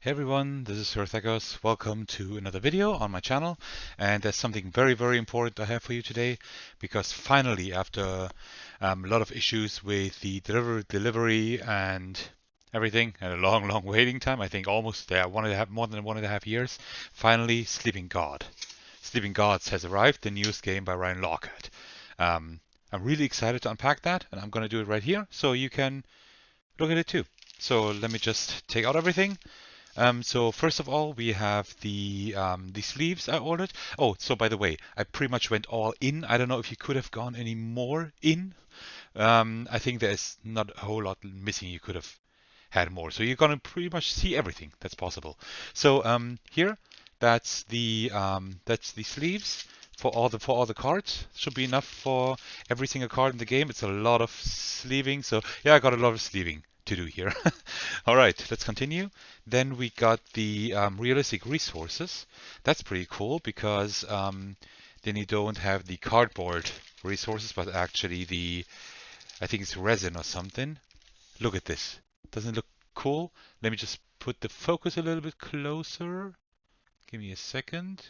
Hey everyone, this is Sir Thagos. Welcome to another video on my channel. And there's something very important I have for you today, because finally, after a lot of issues with the delivery and everything, and a long waiting time, I think almost more than 1.5 years, finally Sleeping Gods has arrived, the newest game by Ryan Laukat. I'm really excited to unpack that, and I'm going to do it right here so you can look at it too. So let me just take out everything. So first of all, we have the sleeves I ordered. Oh, so by the way, I pretty much went all in. I don't know if you could have gone any more in. I think there's not a whole lot missing. You could have had more. So you're gonna pretty much see everything that's possible. So here, that's the sleeves for all the cards. Should be enough for every single card in the game. It's a lot of sleeving. So yeah, I got a lot of sleeving to do here. All right, let's continue. Then we got the realistic resources. That's pretty cool because then you don't have the cardboard resources, but actually I think it's resin or something. Look at this. Doesn't it look cool? Let me just put the focus a little bit closer. Give me a second.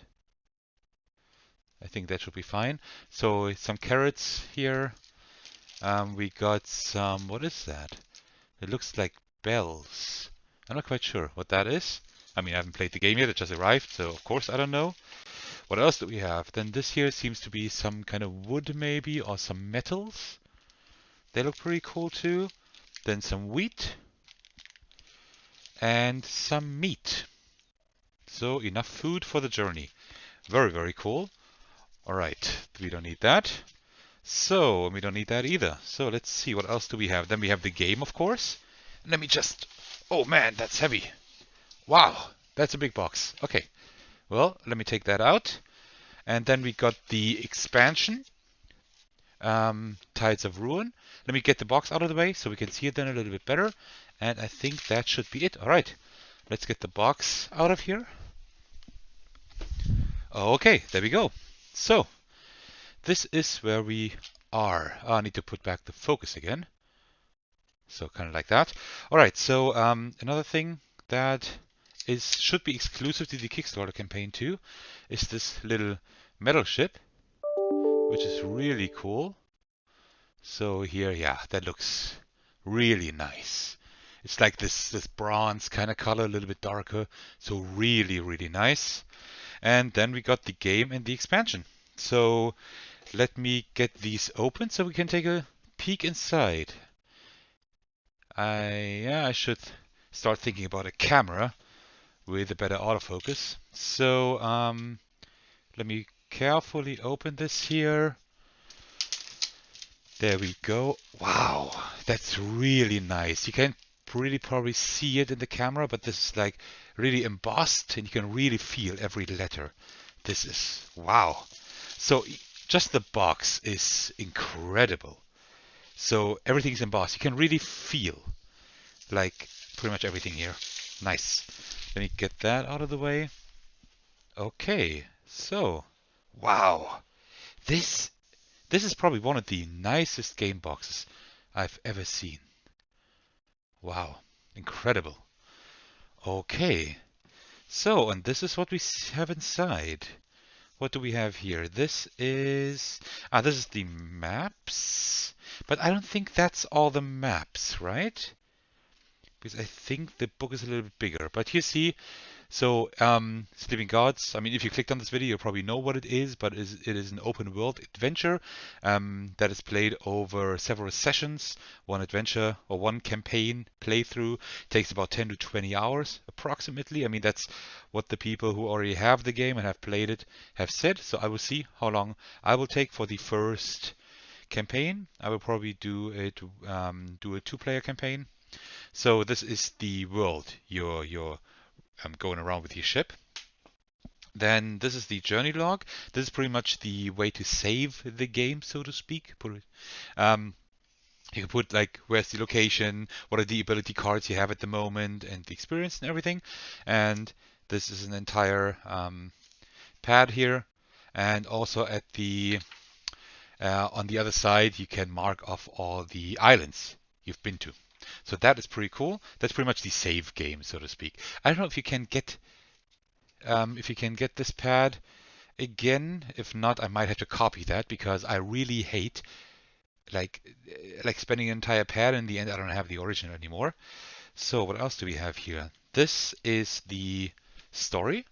I think that should be fine. So some carrots here. We got some, what is that? It looks like bells. I'm not quite sure what that is. I mean, I haven't played the game yet, it just arrived, so of course I don't know. What else do we have? Then this here seems to be some kind of wood maybe, or some metals. They look pretty cool too. Then some wheat. And some meat. So enough food for the journey. Very cool. Alright, we don't need that. So, we don't need that either. So let's see, what else do we have? Then we have the game, of course. Let me just... Oh man, that's heavy. Wow, that's a big box. Okay, well, let me take that out. And then we got the expansion, Tides of Rune. Let me get the box out of the way so we can see it then a little bit better. And I think that should be it. All right, let's get the box out of here. Okay, there we go. So, this is where we are. Oh, I need to put back the focus again. So kind of like that. All right, so another thing that should be exclusive to the Kickstarter campaign too is this little metal ship, which is really cool. So here, yeah, that looks really nice. It's like this bronze kind of color, a little bit darker. So really nice. And then we got the game and the expansion. So let me get these open so we can take a peek inside. I should start thinking about a camera with a better autofocus. So let me carefully open this here. There we go. Wow, that's really nice. You can't really probably see it in the camera, but this is like really embossed and you can really feel every letter. This is wow. So just the box is incredible. So everything's embossed. You can really feel like pretty much everything here. Nice. Let me get that out of the way. Okay, so wow. This is probably one of the nicest game boxes I've ever seen. Wow, incredible. Okay, so and this is what we have inside. What do we have here? This is the maps, but I don't think that's all the maps, right? Because I think the book is a little bit bigger. But you see, so Sleeping Gods, I mean, if you clicked on this video, you probably know what it is, but it is an open world adventure that is played over several sessions. One adventure or one campaign playthrough takes about 10 to 20 hours approximately. I mean, that's what the people who already have the game and have played it have said. So I will see how long I will take for the first campaign. I will probably do a 2-player campaign. So this is the world you're going around with your ship. Then this is the journey log. This is pretty much the way to save the game, so to speak. You can put like where's the location, what are the ability cards you have at the moment, and the experience and everything. And this is an entire pad here. And also at the on the other side, you can mark off all the islands you've been to. So that is pretty cool. That's pretty much the save game, so to speak. I don't know if you can get this pad again. If not, I might have to copy that because I really hate like spending an entire pad. In the end, I don't have the original anymore. So what else do we have here? This is the story.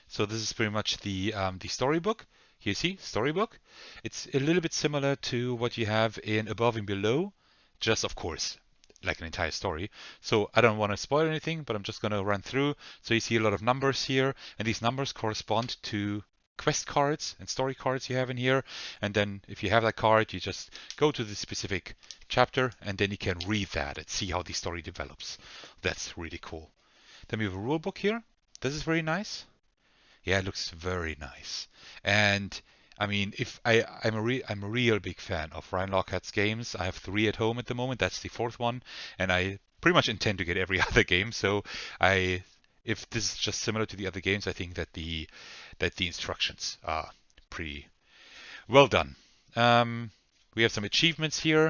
So this is pretty much the storybook. Here you see, storybook. It's a little bit similar to what you have in Above and Below, just of course, like an entire story. So I don't want to spoil anything, but I'm just going to run through. So you see a lot of numbers here, and these numbers correspond to quest cards and story cards you have in here. And then if you have that card, you just go to the specific chapter, and then you can read that and see how the story develops. That's really cool. Then we have a rule book here. This is very nice. Yeah, it looks very nice. And I mean, I'm a real big fan of Ryan Laukat's games. I have 3 at home at the moment. That's the 4th one, and I pretty much intend to get every other game. So if this is just similar to the other games, I think that the instructions are pretty well done. We have some achievements here.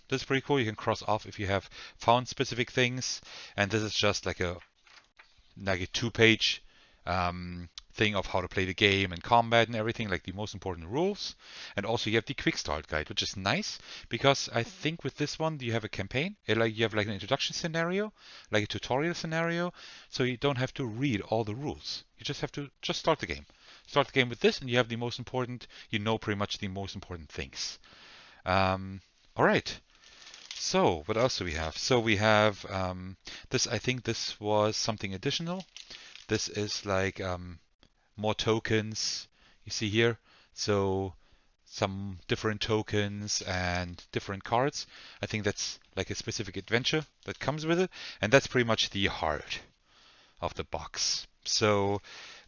This is pretty cool. You can cross off if you have found specific things, and this is just like a 2-page thing of how to play the game and combat and everything, like the most important rules. And also you have the quick start guide, which is nice because I think with this one you have a campaign, like you have like an introduction scenario, like a tutorial scenario, so you don't have to read all the rules. You just have to start the game. Start the game with this, and you have the most important, pretty much the most important things. All right. So what else do we have? So we have this. I think this was something additional. This is like more tokens you see here. So some different tokens and different cards. I think that's like a specific adventure that comes with it. And that's pretty much the heart of the box. So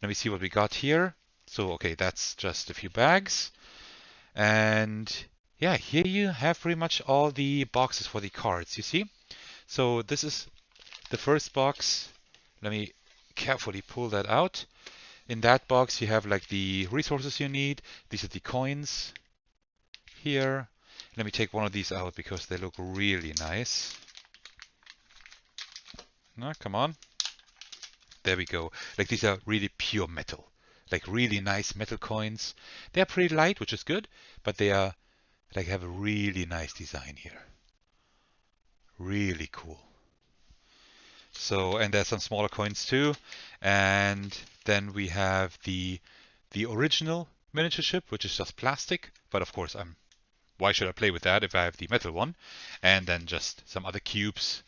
let me see what we got here. So, okay, that's just a few bags. And yeah, here you have pretty much all the boxes for the cards, you see? So this is the first box. Let me carefully pull that out. In that box, you have like the resources you need. These are the coins here. Let me take one of these out because they look really nice. No, come on. There we go. Like these are really pure metal. Like really nice metal coins. They're pretty light, which is good, but they are like have a really nice design here. Really cool. So, and there's some smaller coins too. And then we have the original miniature ship, which is just plastic. But of course, why should I play with that if I have the metal one? And then just some other cubes.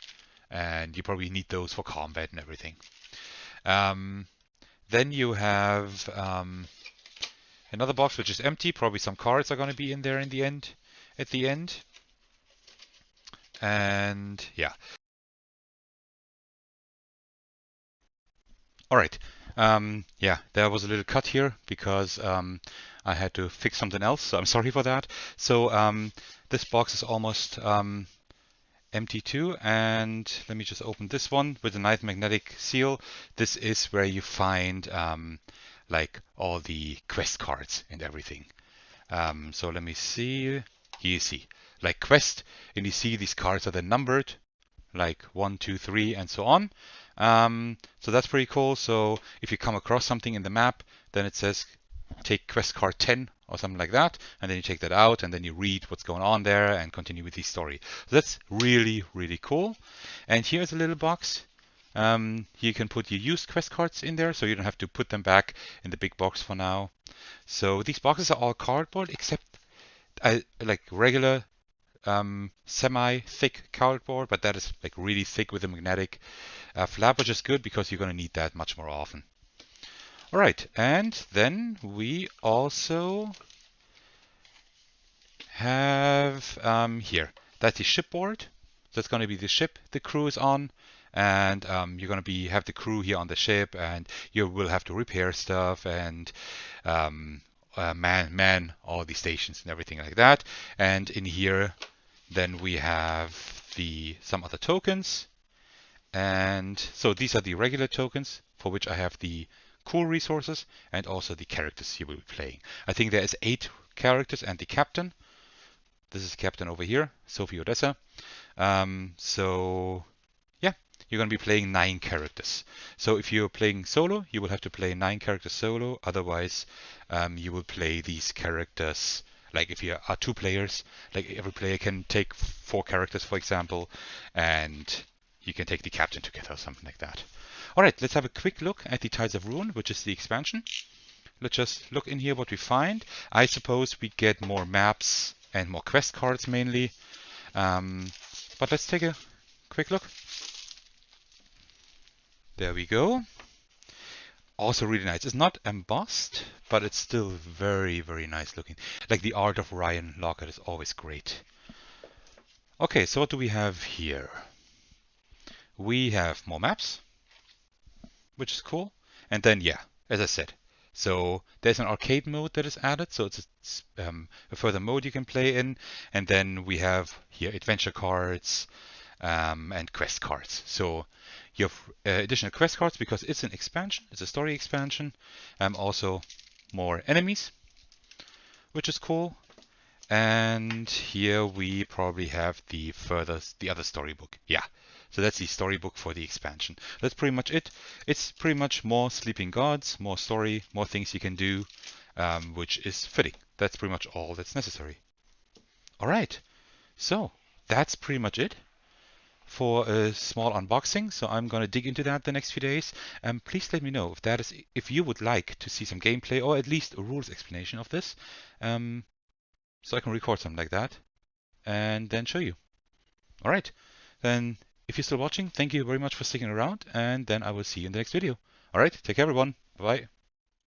And you probably need those for combat and everything. Then you have another box which is empty. Probably some cards are going to be in there in the end. At the end. And yeah. All right. Yeah, there was a little cut here because I had to fix something else. So I'm sorry for that. So this box is almost empty too. And let me just open this one with a nice magnetic seal. This is where you find like all the quest cards and everything. So let me see. Here you see like quest, and you see these cards are then numbered like 1, 2, 3, and so on. So that's pretty cool. So if you come across something in the map, then it says take quest card 10 or something like that, and then you take that out and then you read what's going on there and continue with the story. So that's really, really cool. And here's a little box. You can put your used quest cards in there, so you don't have to put them back in the big box for now. So these boxes are all cardboard except like regular semi-thick cardboard, but that is like really thick with a magnetic flap, which is good because you're going to need that much more often. All right, and then we also have here, that's the shipboard. That's going to be the ship the crew is on, and you're going to have the crew here on the ship, and you will have to repair stuff and man all the stations and everything like that. And in here, then we have some other tokens. And so these are the regular tokens for which I have the cool resources and also the characters you will be playing. I think there is 8 characters and the captain. This is captain over here, Sophie Odessa. So yeah, you're going to be playing 9 characters. So if you're playing solo, you will have to play 9 characters solo. Otherwise, you will play these characters. Like if you are 2 players, like every player can take 4 characters, for example, and you can take the captain together or something like that. All right, let's have a quick look at the Tides of Rune, which is the expansion. Let's just look in here what we find. I suppose we get more maps and more quest cards mainly. But let's take a quick look. There we go. Also really nice. It's not embossed, but it's still very, very nice looking. Like the art of Ryan Laukat is always great. Okay, so what do we have here? We have more maps, which is cool. And then, yeah, as I said, so there's an arcade mode that is added, so it's a further mode you can play in. And then we have here adventure cards and quest cards. So you have additional quest cards because it's an expansion, it's a story expansion. Also more enemies, which is cool. And here we probably have the other storybook. Yeah, so that's the storybook for the expansion. That's pretty much it. It's pretty much more sleeping gods, more story, more things you can do, which is fitting. That's pretty much all that's necessary. All right, so that's pretty much it for a small unboxing. So I'm going to dig into that the next few days. Please let me know if you would like to see some gameplay or at least a rules explanation of this. So I can record something like that and then show you. All right, then if you're still watching, thank you very much for sticking around, and then I will see you in the next video. All right, take care everyone. Bye-bye.